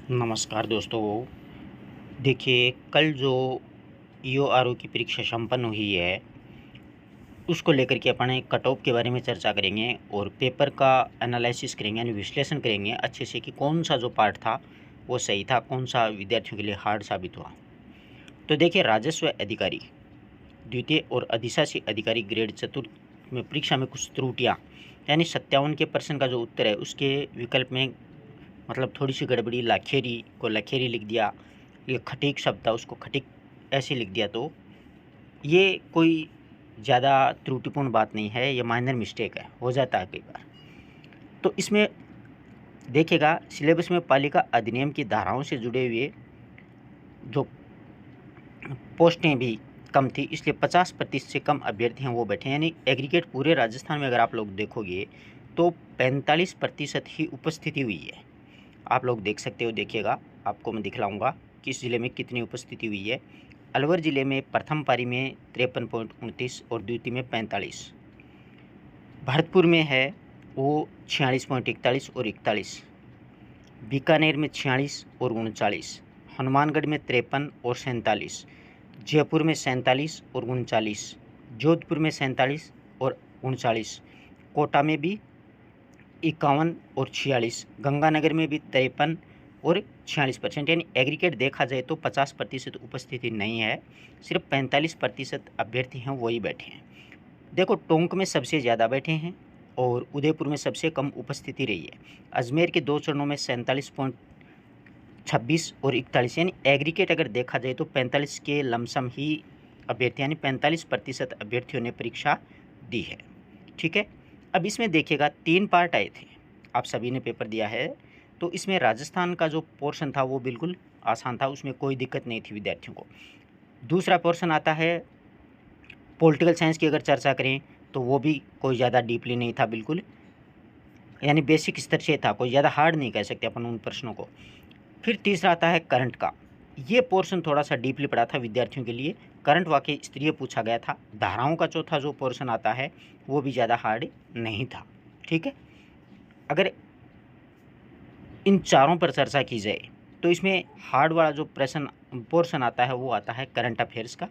नमस्कार दोस्तों। देखिए, कल जो ईओआरओ की परीक्षा संपन्न हुई है, उसको लेकर के अपन एक कट ऑफ के बारे में चर्चा करेंगे और पेपर का एनालिसिस करेंगे, यानी विश्लेषण करेंगे अच्छे से कि कौन सा जो पार्ट था वो सही था, कौन सा विद्यार्थियों के लिए हार्ड साबित हुआ। तो देखिए, राजस्व अधिकारी द्वितीय और अधिशासी अधिकारी ग्रेड चतुर्थ में परीक्षा में कुछ त्रुटियाँ, यानी 57 के प्रश्न का जो उत्तर है उसके विकल्प में मतलब थोड़ी सी गड़बड़ी, लाखेरी को लखेरी लिख दिया, ये खटीक शब्द था उसको खटीक ऐसे लिख दिया। तो ये कोई ज़्यादा त्रुटिपूर्ण बात नहीं है, ये माइनर मिस्टेक है, हो जाता है कई बार। तो इसमें देखिएगा, सिलेबस में पालिका अधिनियम की धाराओं से जुड़े हुए जो पोस्टें भी कम थी, इसलिए 50% से कम अभ्यर्थी हैं वो बैठे हैं। यानी एग्रीगेट पूरे राजस्थान में अगर आप लोग देखोगे तो 45% ही उपस्थिति हुई है। आप लोग देख सकते हो, देखिएगा आपको मैं दिखलाऊंगा किस ज़िले में कितनी उपस्थिति हुई है। अलवर ज़िले में प्रथम पारी में 53.29 और द्वितीय में 45। भरतपुर में है वो 46.41 और 41। बीकानेर में 46 और 39। हनुमानगढ़ में 53 और 47। जयपुर में 47 और 39। जोधपुर में 47 और 39। कोटा में भी 51 और 46। गंगानगर में भी 53 और 46%। यानी एग्रीगेट देखा जाए तो 50% उपस्थिति नहीं है, सिर्फ 45% अभ्यर्थी हैं वही बैठे हैं। देखो, टोंक में सबसे ज़्यादा बैठे हैं और उदयपुर में सबसे कम उपस्थिति रही है। अजमेर के 2 चरणों में 47.26 और 41। यानी एग्रीगेट अगर देखा जाए तो 45 के लमसम ही अभ्यर्थी, यानी 45% अभ्यर्थियों ने परीक्षा दी है। ठीक है, अब इसमें देखिएगा 3 पार्ट आए थे, आप सभी ने पेपर दिया है। तो इसमें राजस्थान का जो पोर्शन था वो बिल्कुल आसान था, उसमें कोई दिक्कत नहीं थी विद्यार्थियों को। दूसरा पोर्शन आता है पॉलिटिकल साइंस की, अगर चर्चा करें तो वो भी कोई ज़्यादा डीपली नहीं था, बिल्कुल यानी बेसिक स्तर से था, कोई ज़्यादा हार्ड नहीं कह सकते अपन उन प्रश्नों को। फिर तीसरा आता है करंट का, ये पोर्शन थोड़ा सा डीपली पड़ा था विद्यार्थियों के लिए, करंट वाकई स्तरीय पूछा गया था। धाराओं का चौथा जो पोर्शन आता है वो भी ज़्यादा हार्ड नहीं था। ठीक है, अगर इन चारों पर चर्चा की जाए तो इसमें हार्ड वाला जो प्रश्न पोर्शन आता है वो आता है करंट अफेयर्स का।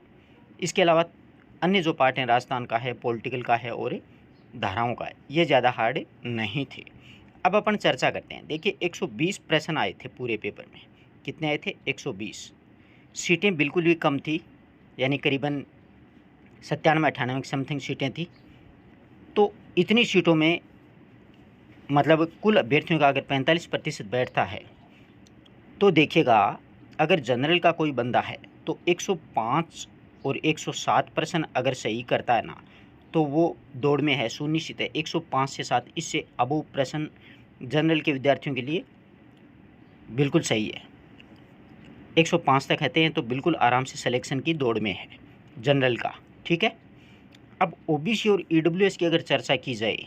इसके अलावा अन्य जो पार्ट हैं, राजस्थान का है, पॉलिटिकल का है और धाराओं का है, ये ज़्यादा हार्ड नहीं थे। अब अपन चर्चा करते हैं। देखिए, 120 प्रश्न आए थे पूरे पेपर में। कितने आए थे? 120। सीटें बिल्कुल भी कम थी, यानी करीबन 97-98 समथिंग सीटें थी। तो इतनी सीटों में मतलब कुल अभ्यर्थियों का अगर 45% बैठता है तो देखिएगा, अगर जनरल का कोई बंदा है तो 105 और 107 प्रश्न अगर सही करता है ना, तो वो दौड़ में है, सुनिश्चित है। 105 से 7 इससे अबव प्रश्न जनरल के विद्यार्थियों के लिए बिल्कुल सही है। 105 तक कहते हैं तो बिल्कुल आराम से सिलेक्शन की दौड़ में है जनरल का। ठीक है, अब ओबीसी और ईडब्ल्यूएस की अगर चर्चा की जाए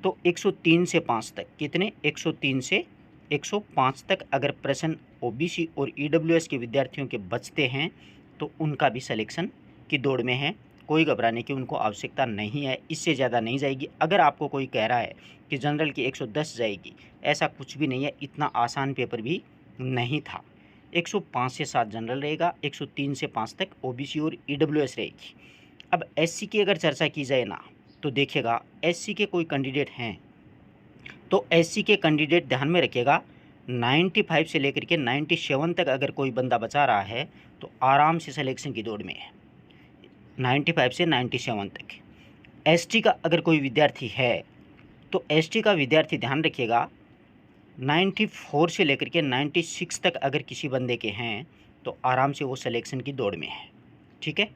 तो 103 से 5 तक, कितने? 103 से 105 तक अगर प्रश्न ओबीसी और ईडब्ल्यूएस के विद्यार्थियों के बचते हैं तो उनका भी सिलेक्शन की दौड़ में है। कोई घबराने की उनको आवश्यकता नहीं है, इससे ज़्यादा नहीं जाएगी। अगर आपको कोई कह रहा है कि जनरल की 110 जाएगी, ऐसा कुछ भी नहीं है, इतना आसान पेपर भी नहीं था। 105 से 7 जनरल रहेगा, 103 से 5 तक ओबीसी और ईडब्ल्यूएस रहेगी। अब एससी की अगर चर्चा की जाए ना, तो देखिएगा एससी के कोई कैंडिडेट हैं तो एससी के कैंडिडेट ध्यान में रखिएगा, 95 से लेकर के 97 तक अगर कोई बंदा बचा रहा है तो आराम से सिलेक्शन की दौड़ में है, 95 से 97 तक। एसटी का अगर कोई विद्यार्थी है तो एसटी का विद्यार्थी ध्यान रखिएगा, 94 से लेकर के 96 तक अगर किसी बंदे के हैं तो आराम से वो सिलेक्शन की दौड़ में है। ठीक है,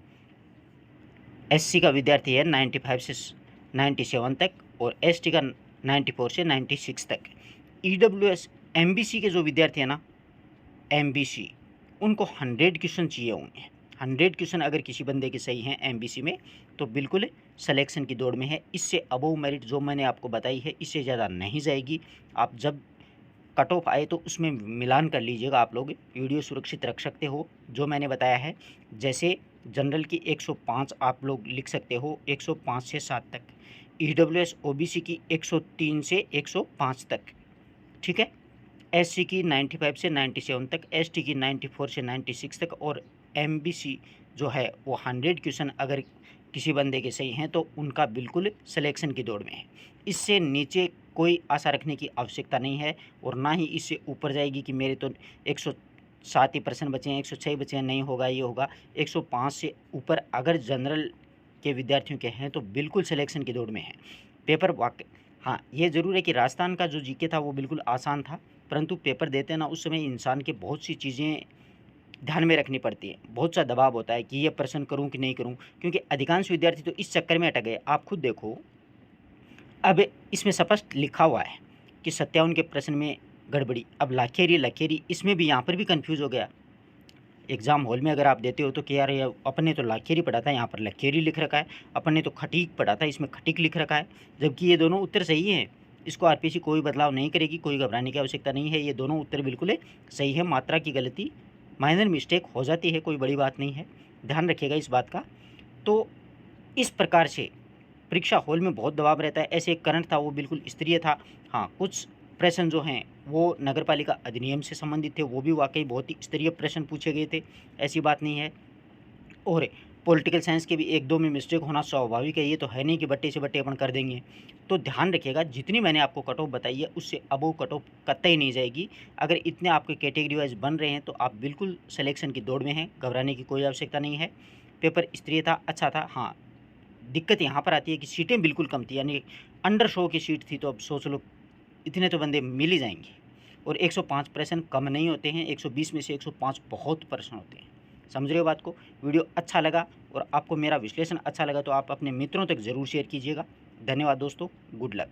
एससी का विद्यार्थी है 95 से 97 तक और एसटी का 94 से 96 तक। ईडब्ल्यूएस एमबीसी के जो विद्यार्थी हैं ना, एमबीसी, उनको 100 क्वेश्चन चाहिए होंगे। 100 क्वेश्चन अगर किसी बंदे के सही हैं एमबीसी में तो बिल्कुल सिलेक्शन की दौड़ में है। इससे अबव मेरिट जो मैंने आपको बताई है इससे ज़्यादा नहीं जाएगी। आप जब कट ऑफ आए तो उसमें मिलान कर लीजिएगा, आप लोग वीडियो सुरक्षित रख सकते हो जो मैंने बताया है। जैसे जनरल की 105 आप लोग लिख सकते हो, 105 से 7 तक। ईडब्ल्यूएस ओबीसी की 103 से 105 तक। ठीक है, एससी की 95 से 97 तक, एसटी की 94 से 96 तक और एमबीसी जो है वो 100 क्वेश्चन अगर किसी बंदे के सही हैं तो उनका बिल्कुल सिलेक्शन की दौड़ में है। इससे नीचे कोई आशा रखने की आवश्यकता नहीं है और ना ही इससे ऊपर जाएगी कि मेरे तो 107% बचे हैं, 106 बचे हैं, नहीं होगा, ये होगा। 105 से ऊपर अगर जनरल के विद्यार्थियों के हैं तो बिल्कुल सिलेक्शन की दौड़ में है। पेपर वाकई, हाँ ये ज़रूर है कि राजस्थान का जो जीके था वो बिल्कुल आसान था, परंतु पेपर देते ना उस समय इंसान के बहुत सी चीज़ें ध्यान में रखनी पड़ती है, बहुत सा दबाव होता है कि ये प्रश्न करूं कि नहीं करूं, क्योंकि अधिकांश विद्यार्थी तो इस चक्कर में अटक गए। आप खुद देखो, अब इसमें स्पष्ट लिखा हुआ है कि 57 के प्रश्न में गड़बड़ी। अब लाखेरी लखेरी इसमें भी यहाँ पर भी कंफ्यूज हो गया। एग्ज़ाम हॉल में अगर आप देते हो तो कि यार ये अपने तो लाखेरी पढ़ा था, यहाँ पर लखेरी लिख रखा है, अपने तो खटीक पढ़ा था, इसमें खटीक लिख रखा है, जबकि ये दोनों उत्तर सही हैं। इसको आरपीसी कोई बदलाव नहीं करेगी, कोई घबराने की आवश्यकता नहीं है, ये दोनों उत्तर बिल्कुल सही है। मात्रा की गलती, माइनर मिस्टेक हो जाती है, कोई बड़ी बात नहीं है, ध्यान रखिएगा इस बात का। तो इस प्रकार से परीक्षा हॉल में बहुत दबाव रहता है। ऐसे एक करंट था वो बिल्कुल स्तरीय था। हाँ, कुछ प्रश्न जो हैं वो नगरपालिका अधिनियम से संबंधित थे, वो भी वाकई बहुत ही स्तरीय प्रश्न पूछे गए थे, ऐसी बात नहीं है। और पॉलिटिकल साइंस के भी एक दो में मिस्टेक होना स्वाभाविक है, ये तो है नहीं कि बट्टे से बट्टे अपन कर देंगे। तो ध्यान रखिएगा, जितनी मैंने आपको कट ऑफ बताई है उससे अबव कट ऑफ कतई नहीं जाएगी। अगर इतने आपके कैटेगरी वाइज बन रहे हैं तो आप बिल्कुल सिलेक्शन की दौड़ में हैं, घबराने की कोई आवश्यकता नहीं है। पेपर स्तरीय था, अच्छा था। हाँ, दिक्कत यहाँ पर आती है कि सीटें बिल्कुल कम थी, यानी अंडर 100 की सीट थी, तो अब सोच लो इतने तो बंदे मिल ही जाएंगे। और 105 प्रश्न कम नहीं होते हैं, 120 में से 105 बहुत प्रश्न होते हैं। समझ रहे हो बात को? वीडियो अच्छा लगा और आपको मेरा विश्लेषण अच्छा लगा तो आप अपने मित्रों तक ज़रूर शेयर कीजिएगा। धन्यवाद दोस्तों, गुड लक।